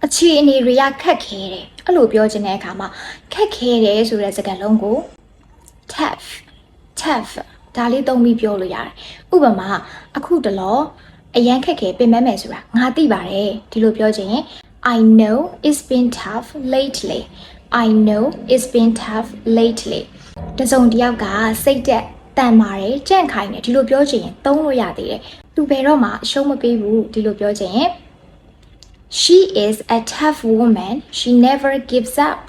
အခြေအနေတွေကခက်ခဲတယ်အဲ့လိုပြောချင်တဲ့အခါမှာခက်ခဲတယ်ဆိုတဲ့စကားလုံးကို tough ဒါလေးသုံးပြီးပြောလို့ရတယ်ဥပမာအခုတလောအရန်ခက်ခဲပြင်မဲ့မယ်ဆိုတာငါသိပါတယ်ဒီလိုပြောချင်ရင် I know it's been tough lately I know it's been tough lately တစုံတစ်ယောက်ကစိတ်သက်တန်ပါတယ်ကြန့်ခိုင်တယ်ဒီလိုပြောချင်ရင်သုံးလို့ရသေးတယ်သူဘယ်တော့မှအရှုံးမပေးဘူးဒီလိုပြောချင်ရင် She is a tough woman she never gives up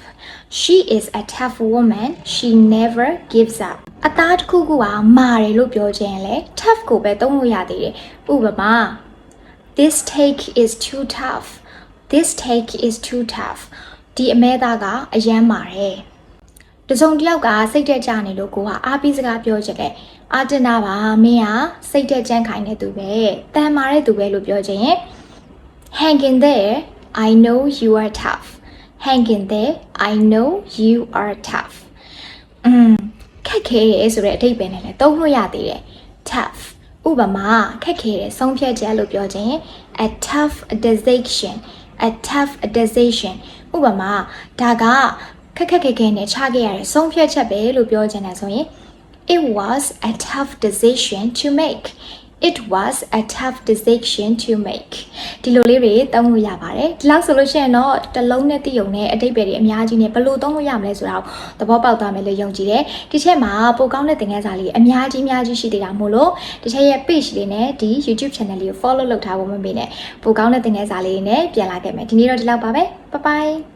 She is a tough woman she never gives up အသားတစ်ခုခုကမာတယ်လို့ပြောချင်ရင်လေ tough ကိုပဲသုံးလို့ရသေးတယ်ဥပမာ This take is too tough This take is too tough ဒီအမဲသားကအရန်မာတယ်တစုံတစ်ယောက်ကစိတ်တက်ကြနေလို့ကိုကအားပေးစကားပြောချင်တယ်အာတင်တာပါမင်းကစိတ်တက်ကြမ်းခိုင်နေသူပဲတန်မာတဲ့သူပဲလို့ပြောချင်ရင် Hang in there I know you are tough Hang in there I know you are tough ခက်ခဲရဲဆိုတဲ့အဓိပ္ပာယ်နဲ့လည်းသုံးလို့ရသေးတယ် tough ဥပမာခက်ခဲတဲ့ဆုံးဖြတ်ချက်လို့ပြောချင်ရင် a tough decision a tough decision ဥပမာဒါကခက်ခဲနဲ့ချခဲ့ရတဲ့ဆုံးဖြတ်ချက်ပဲလို့ပြောချင်တယ်ဆိုရင် It was a tough decision to make It was a tough decision to make ဒီလိုလေးတွေသုံးလို့ရပါတယ်ဒီလောက်ဆိုလို့ရှိရင်တော့တစ်လုံးနဲ့သိုံနဲ့အတိတ်ပဲတွေအများကြီးနဲ့ဘယ်လိုသုံးလို့ရမလဲဆိုတာကိုသဘောပေါက်သွားမယ်လို့ယုံကြည်တယ်ဒီချက်မှာပိုကောင်းတဲ့သင်ခန်းစာလေးအများကြီးရှိသေးတာမို့လို့ဒီချက်ရဲ့ page လေးနဲ့ဒီ YouTube channel လေးကို follow လုပ်ထားဖို့မမေ့နဲ့ပိုကောင်းတဲ့သင်ခန်းစာလေးနဲ့ပြန်လာခဲ့မယ်ဒီနေ့တော့ဒီလောက်ပါပဲ bye bye